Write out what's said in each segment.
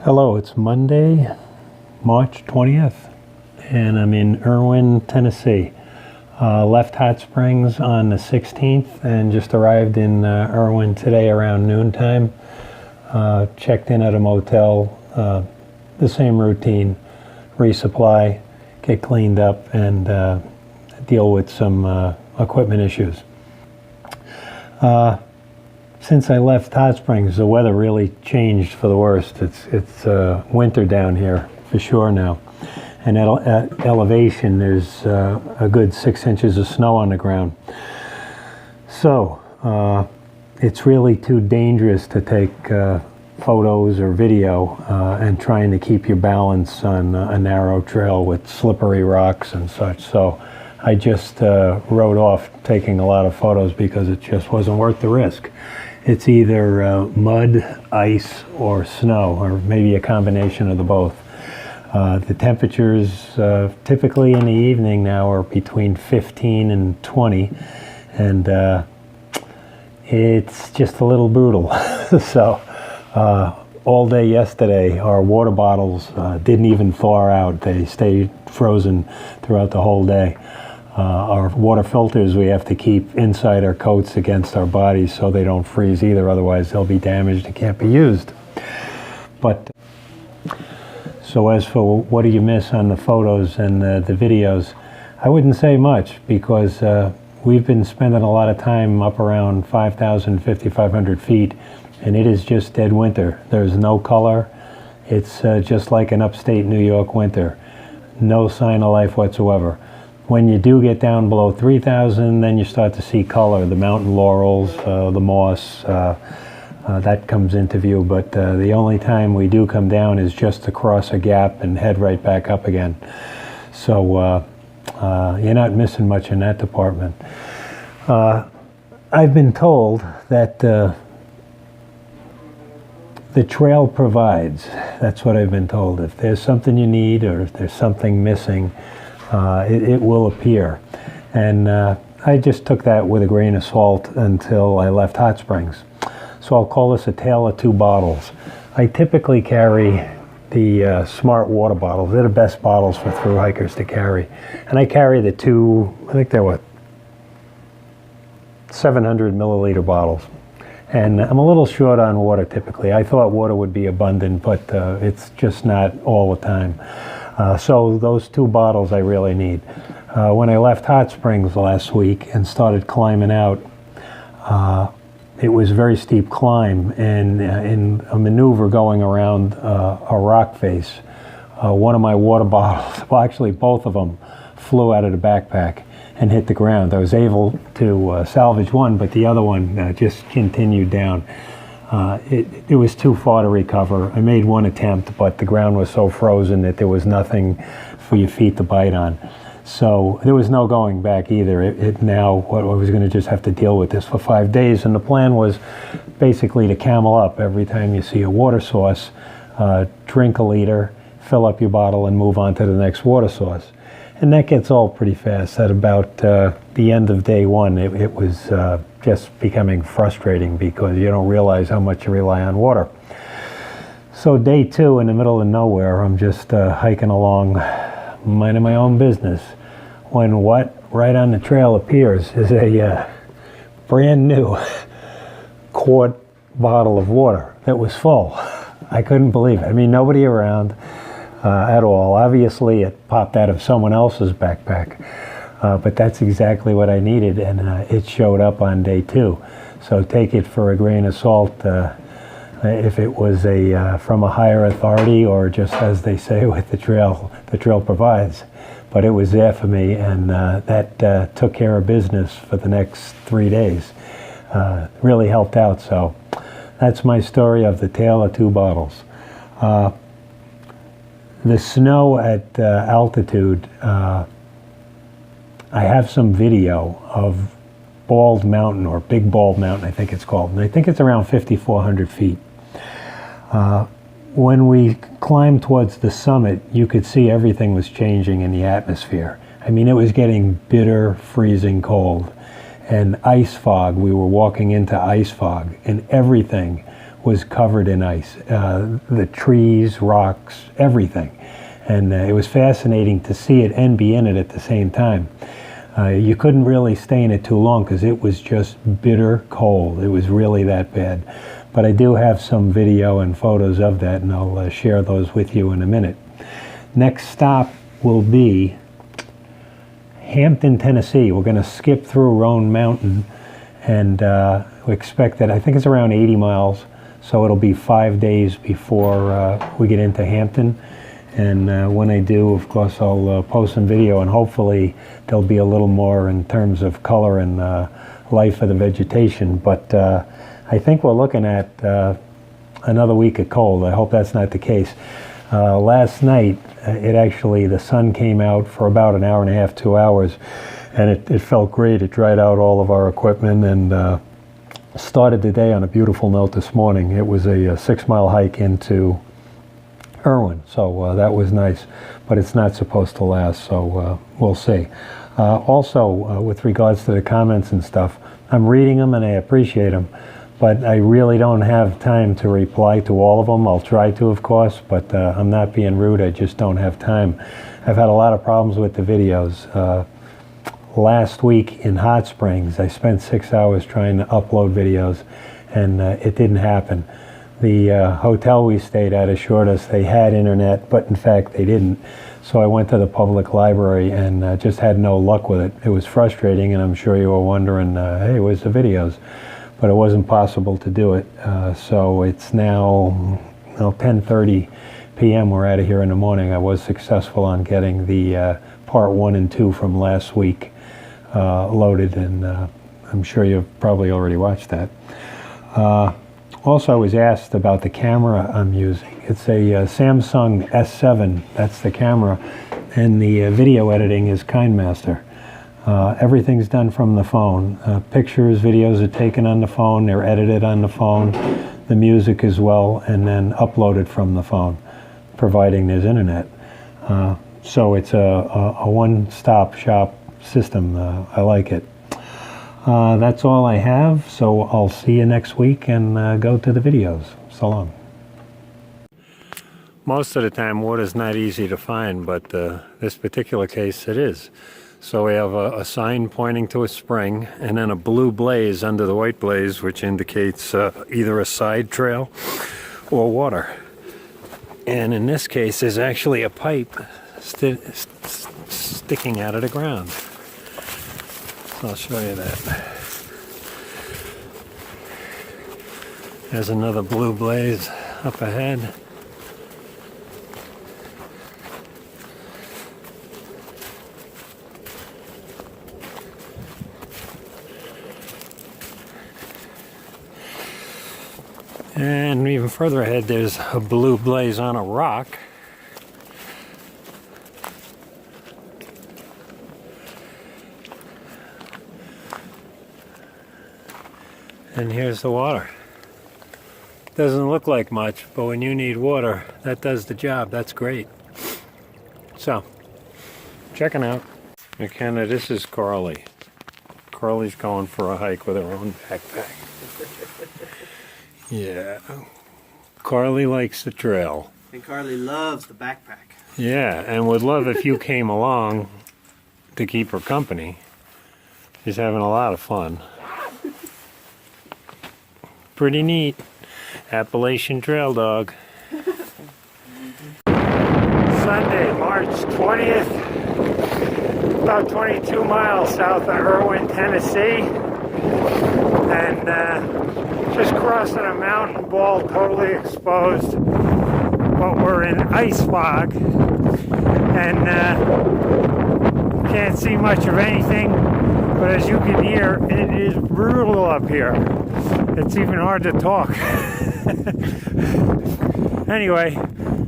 Hello, it's Monday, March 20th, and I'm in Irwin, Tennessee. Left Hot Springs on the 16th and just arrived in Irwin today around noontime. Checked in at a motel, the same routine, resupply, get cleaned up, and deal with some equipment issues. Since I left Hot Springs, the weather really changed for the worst. It's winter down here for sure now. And at elevation, there's a good 6 inches of snow on the ground. So it's really too dangerous to take photos or video and trying to keep your balance on a narrow trail with slippery rocks and such. So I just wrote off taking a lot of photos because it just wasn't worth the risk. It's either mud, ice, or snow, or maybe a combination of the both. The temperatures typically in the evening now are between 15 and 20, and it's just a little brutal. So all day yesterday, our water bottles didn't even thaw out. They stayed frozen throughout the whole day. Our water filters we have to keep inside our coats against our bodies so they don't freeze either, otherwise they'll be damaged and can't be used. But so as for what do you miss on the photos and the videos, I wouldn't say much because we've been spending a lot of time up around 5,000, 5,500 feet, and it is just dead winter. There's no color. It's just like an upstate New York winter. No sign of life whatsoever. When you do get down below 3,000, then you start to see color, the mountain laurels, the moss, that comes into view. But the only time we do come down is just to cross a gap and head right back up again. So you're not missing much in that department. I've been told that the trail provides. That's what I've been told. If there's something you need or if there's something missing, it will appear. And I just took that with a grain of salt until I left Hot Springs. So I'll call this a tale of two bottles. I typically carry the Smart water bottles. They're the best bottles for thru hikers to carry. And I carry the two, I think they're what, 700 milliliter bottles. And I'm a little short on water typically. I thought water would be abundant, but it's just not all the time. So those two bottles I really need. When I left Hot Springs last week and started climbing out, it was a very steep climb, and in a maneuver going around a rock face, one of my water bottles, well actually both of them, flew out of the backpack and hit the ground. I was able to salvage one, but the other one just continued down. It was too far to recover. I made one attempt, but the ground was so frozen that there was nothing for your feet to bite on. So there was no going back either. Now I was going to just have to deal with this for 5 days, and the plan was basically to camel up every time you see a water source, drink a liter, fill up your bottle, and move on to the next water source. And that gets old pretty fast. At about the end of day one, it was just becoming frustrating because you don't realize how much you rely on water. So day two, in the middle of nowhere, I'm just hiking along, minding my own business, when what right on the trail appears is a brand new quart bottle of water that was full. I couldn't believe it. I mean, nobody around at all. Obviously, it popped out of someone else's backpack, but that's exactly what I needed, and it showed up on day two. So take it for a grain of salt if it was from a higher authority or just as they say with the trail provides. But it was there for me, and that took care of business for the next 3 days. Really helped out. So that's my story of the tale of two bottles. The snow at altitude, I have some video of Bald Mountain, or Big Bald Mountain I think it's called, and I think it's around 5,400 feet. When we climbed towards the summit, you could see everything was changing in the atmosphere. I mean, it was getting bitter, freezing cold, and ice fog. We were walking into ice fog, and everything was covered in ice. The trees, rocks, everything. And it was fascinating to see it and be in it at the same time. You couldn't really stay in it too long because it was just bitter cold. It was really that bad. But I do have some video and photos of that, and I'll share those with you in a minute. Next stop will be Hampton, Tennessee. We're going to skip through Roan Mountain, and we expect that, I think it's around 80 miles, so it'll be 5 days before we get into Hampton. And when I do, of course, I'll post some video, and hopefully there'll be a little more in terms of color and life of the vegetation. But I think we're looking at another week of cold. I hope that's not the case. Last night, the sun came out for about an hour and a half, 2 hours, and it felt great. It dried out all of our equipment, and started the day on a beautiful note this morning. It was a 6-mile hike into Irwin, so that was nice, but it's not supposed to last, so we'll see. Also, with regards to the comments and stuff, I'm reading them and I appreciate them, but I really don't have time to reply to all of them. I'll try to, of course, but I'm not being rude, I just don't have time. I've had a lot of problems with the videos. Last week in Hot Springs, I spent 6 hours trying to upload videos, and it didn't happen. The hotel we stayed at assured us they had internet, but in fact they didn't. So I went to the public library and just had no luck with it. It was frustrating, and I'm sure you were wondering, hey, where's the videos? But it wasn't possible to do it. So it's now 10:30 p.m. We're out of here in the morning. I was successful on getting the part 1 and 2 from last week loaded, and I'm sure you've probably already watched that. Also, I was asked about the camera I'm using. It's a Samsung S7, that's the camera, and the video editing is KineMaster. Everything's done from the phone. Pictures, videos are taken on the phone, they're edited on the phone, the music as well, and then uploaded from the phone, providing there's internet. So it's a one-stop shop system. I like it. That's all I have, so I'll see you next week and go to the videos. So long. Most of the time water's not easy to find, but this particular case it is. So we have a sign pointing to a spring, and then a blue blaze under the white blaze, which indicates either a side trail or water. And in this case, there's actually a pipe sticking out of the ground. I'll show you that. There's another blue blaze up ahead. And even further ahead, there's a blue blaze on a rock. And here's the water. Doesn't look like much, but when you need water, that does the job. That's great. So, checking out. McKenna, this is Carly. Carly's going for a hike with her own backpack. Yeah. Carly likes the trail. And Carly loves the backpack. Yeah, and would love if you came along to keep her company. She's having a lot of fun. Pretty neat. Appalachian trail dog. Sunday, March 20th. About 22 miles south of Irwin, Tennessee. And just crossing a mountain ball, totally exposed. But we're in ice fog. And can't see much of anything. But as you can hear, it is brutal up here. It's even hard to talk. Anyway,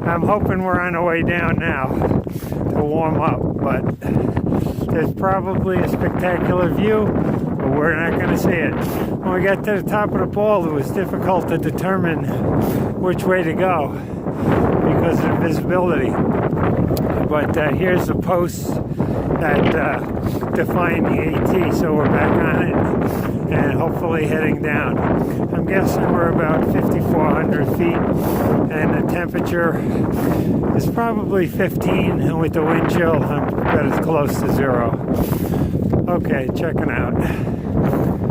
I'm hoping we're on our way down now to warm up, but there's probably a spectacular view, but we're not going to see it. When we got to the top of the ball, it was difficult to determine which way to go because of visibility. But here's the posts that define the AT. So we're back on it and hopefully heading down. I'm guessing we're about 5,400 feet and the temperature is probably 15, and with the wind chill, I bet it's close to 0. Okay, checking out.